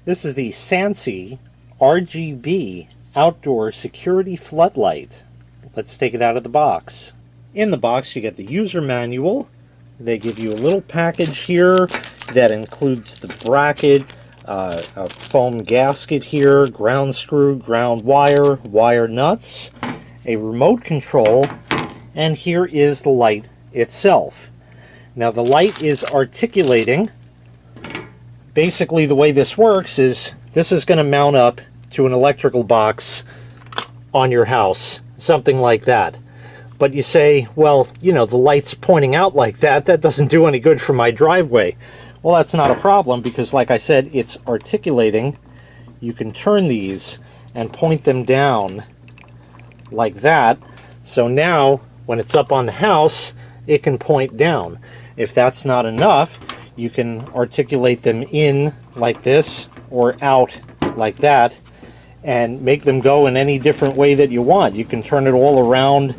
This is the SANSI RGB outdoor security floodlight. Let's take it out of the box. In the box you get the user manual. They give you a little package here that includes the bracket, a foam gasket here, ground screw, ground wire, wire nuts, a remote control, and here is the light itself. Now the light is articulating. Basically the way this works is this is going to mount up to an electrical box on your house, something like that. But you say, well, you know, the light's pointing out like that, that doesn't do any good for my driveway. Well, that's not a problem because, like I said, it's articulating. You can turn these and point them down like that. So now, when it's up on the house, it can point down. If that's not enough, you can articulate them in like this or out like that and make them go in any different way that you want. You can turn it all around,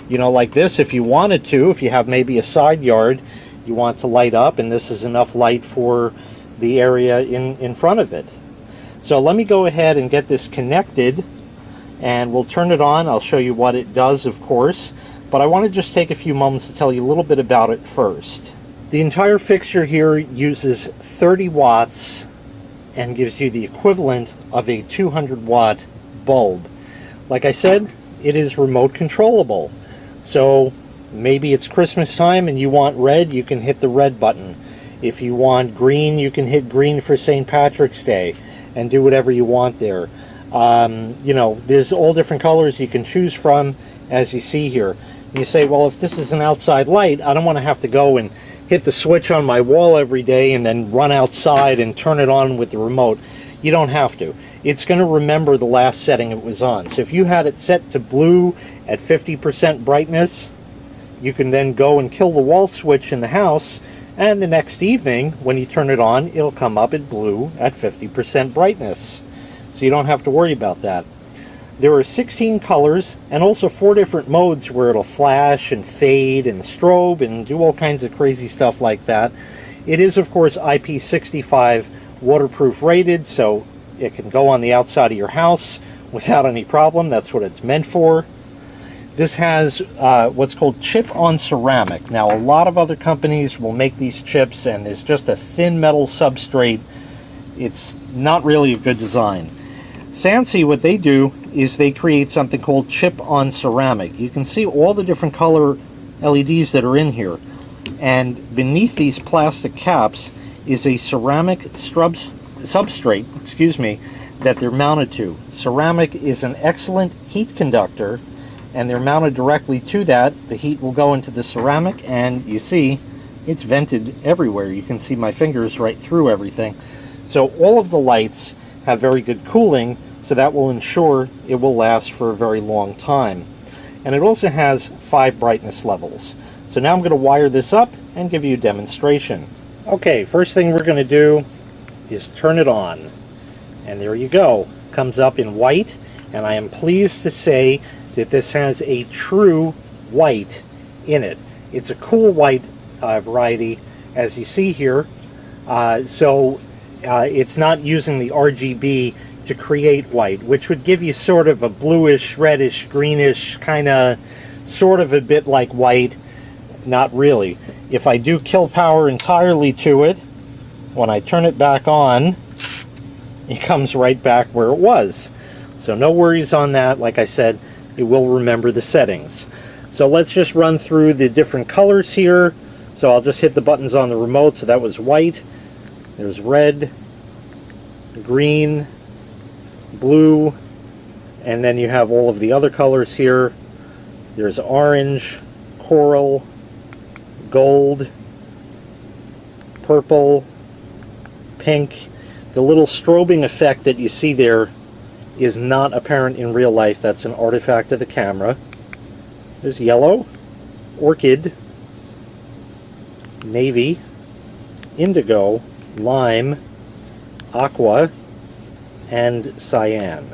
you know, like this if you wanted to. If you have maybe a side yard you want to light up, and this is enough light for the area in front of it. So let me go ahead and get this connected and we'll turn it on. I'll show you what it does, of course, but I want to just take a few moments to tell you a little bit about it first. The entire fixture here uses 30 watts and gives you the equivalent of a 200 watt bulb. Like I said, it is remote controllable. So maybe it's Christmas time and you want red, you can hit the red button. If you want green, you can hit green for St. Patrick's Day and do whatever you want there. You know, there's all different colors you can choose from, as you see here. You say, well, if this is an outside light, I don't want to have to go and hit the switch on my wall every day and then run outside and turn it on with the remote. You don't have to. It's going to remember the last setting it was on. So if you had it set to blue at 50% brightness, you can then go and kill the wall switch in the house, and the next evening when you turn it on, it'll come up at blue at 50% brightness. So you don't have to worry about that. There are 16 colors and also 4 different modes where it'll flash and fade and strobe and do all kinds of crazy stuff like that. It is, of course, IP65 waterproof rated, so it can go on the outside of your house without any problem. That's what it's meant for. This has what's called chip on ceramic. Now, a lot of other companies will make these chips and there's just a thin metal substrate. It's not really a good design. SANSI, what they do is they create something called chip on ceramic. You can see all the different color LEDs that are in here. And beneath these plastic caps is a ceramic substrate, excuse me, that they're mounted to. Ceramic is an excellent heat conductor, and they're mounted directly to that. The heat will go into the ceramic, and you see it's vented everywhere. You can see my fingers right through everything. So all of the lights have very good cooling, so that will ensure it will last for a very long time. And it also has 5 brightness levels. So now I'm going to wire this up and give you a demonstration. Okay, first thing we're going to do is turn it on. And there you go. Comes up in white, and I am pleased to say that this has a true white in it. It's a cool white variety, as you see here. It's not using the RGB to create white, which would give you sort of a bluish, reddish, greenish, kind of, sort of a bit like white. Not really. If I do kill power entirely to it, when I turn it back on, it comes right back where it was. So no worries on that. Like I said, it will remember the settings. So let's just run through the different colors here. So I'll just hit the buttons on the remote. So that was white. There's red, green, blue, and then you have all of the other colors here. There's orange, coral, gold, purple, pink. The little strobing effect that you see there is not apparent in real life. That's an artifact of the camera. There's yellow, orchid, navy, indigo, lime, aqua, and cyan.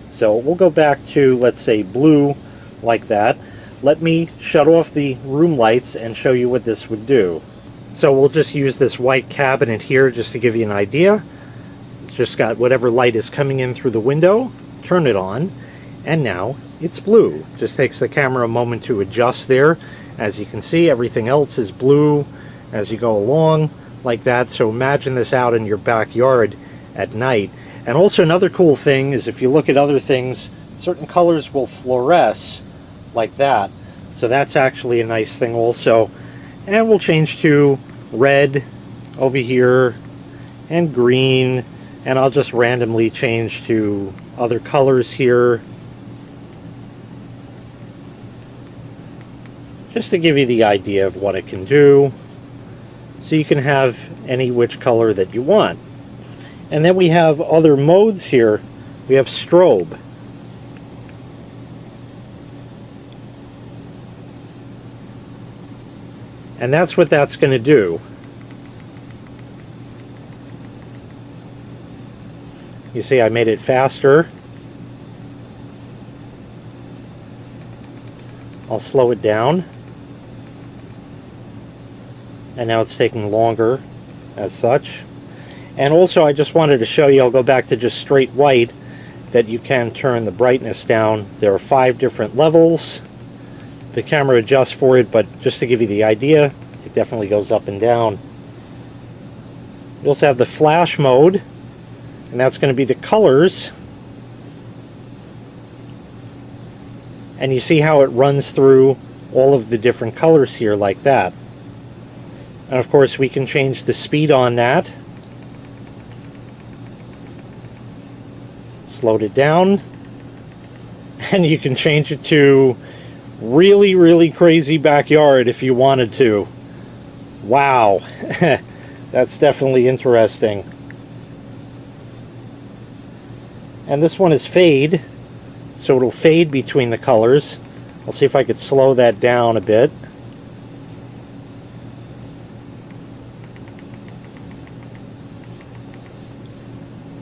So we'll go back to, let's say, blue, like that. Let me shut off the room lights and show you what this would do. So we'll just use this white cabinet here just to give you an idea. It's just got whatever light is coming in through the window, turn it on, and now it's blue. Just takes the camera a moment to adjust there. As you can see, everything else is blue as you go along like that. So imagine this out in your backyard at night. And also another cool thing is if you look at other things, certain colors will fluoresce like that. So that's actually a nice thing also. And we'll change to red over here and green, and I'll just randomly change to other colors here just to give you the idea of what it can do, so you can have any which color that you want. And then we have other modes here. We have strobe. And that's what that's going to do. You see I made it faster. I'll slow it down. And now it's taking longer as such. And also I just wanted to show you, I'll go back to just straight white, that you can turn the brightness down. There are 5 different levels. The camera adjusts for it, but just to give you the idea, it definitely goes up and down. You also have the flash mode, and that's going to be the colors. And you see how it runs through all of the different colors here like that. And of course we can change the speed on that. Slowed it down. And you can change it to really, really crazy backyard if you wanted to. Wow. That's definitely interesting. And this one is fade, so it'll fade between the colors. I'll see if I could slow that down a bit.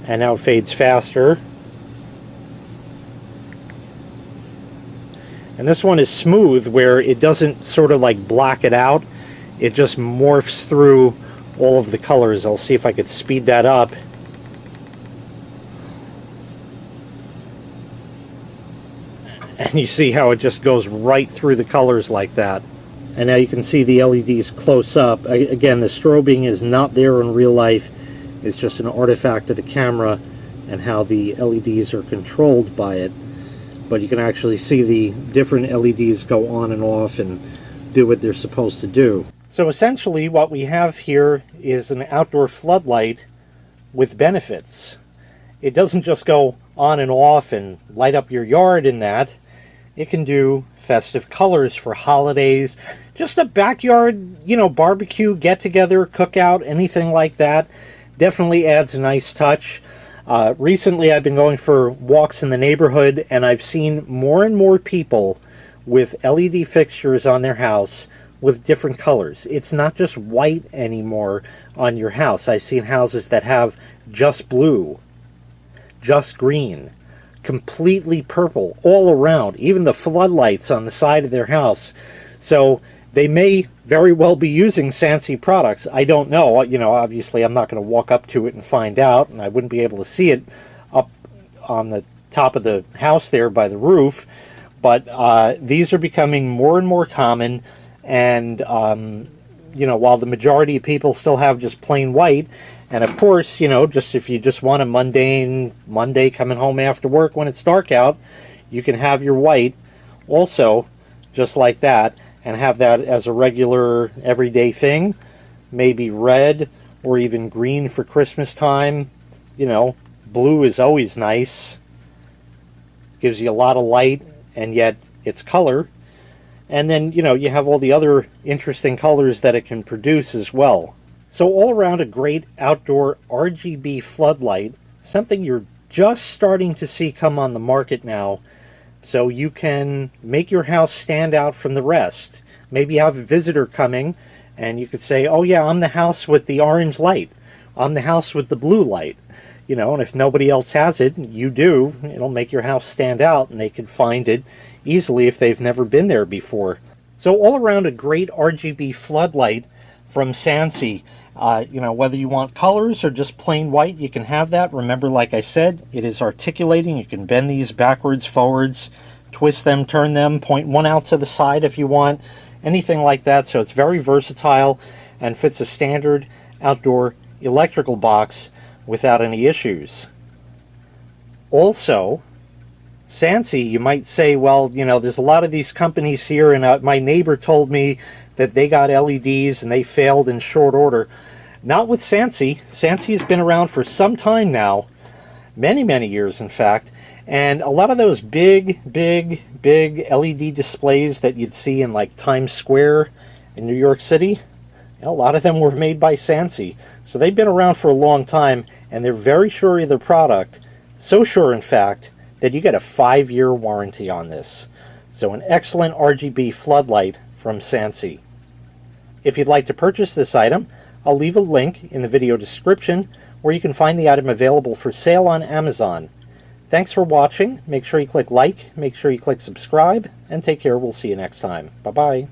And now it fades faster. And this one is smooth, where it doesn't sort of like black it out. It just morphs through all of the colors. I'll see if I could speed that up. And you see how it just goes right through the colors like that. And now you can see the LEDs close up. Again, the strobing is not there in real life. It's just an artifact of the camera and how the LEDs are controlled by it. But you can actually see the different LEDs go on and off and do what they're supposed to do. So essentially what we have here is an outdoor floodlight with benefits. It doesn't just go on and off and light up your yard in that. It can do festive colors for holidays, just a backyard, barbecue, get-together, cookout, anything like that. Definitely adds a nice touch. Recently I've been going for walks in the neighborhood, and I've seen more and more people with LED fixtures on their house with different colors. It's not just white anymore on your house. I've seen houses that have just blue, just green, completely purple all around, even the floodlights on the side of their house. So they may very well be using SANSI products. I don't know. Obviously I'm not going to walk up to it and find out, and I wouldn't be able to see it up on the top of the house there by the roof. But these are becoming more and more common, and while the majority of people still have just plain white, and of course, just if you just want a mundane Monday coming home after work when it's dark out, you can have your white also just like that, and have that as a regular everyday thing. Maybe red or even green for Christmas time. Blue is always nice. Gives you a lot of light, and yet it's color. And then, you have all the other interesting colors that it can produce as well. So all around, a great outdoor RGB floodlight, something you're just starting to see come on the market now, so you can make your house stand out from the rest. Maybe you have a visitor coming, and you could say, oh yeah, I'm the house with the orange light. I'm the house with the blue light. And if nobody else has it, you do. It'll make your house stand out, and they can find it easily if they've never been there before. So all around, a great RGB floodlight from SANSI. Whether you want colors or just plain white, you can have that. Remember, like I said, it is articulating. You can bend these backwards, forwards, twist them, turn them, point one out to the side if you want, anything like that. So it's very versatile and fits a standard outdoor electrical box without any issues. Also, SANSI, you might say, well, there's a lot of these companies here, and my neighbor told me that they got LEDs and they failed in short order. Not with SANSI. SANSI has been around for some time now, many, many years, in fact, and a lot of those big LED displays that you'd see in like Times Square in New York City, a lot of them were made by SANSI. So they've been around for a long time, and they're very sure of their product. So sure, in fact, that you get a 5-year warranty on this. So an excellent RGB floodlight from SANSI. If you'd like to purchase this item, I'll leave a link in the video description where you can find the item available for sale on Amazon. Thanks for watching. Make sure you click like, make sure you click subscribe, and take care. We'll see you next time. Bye-bye.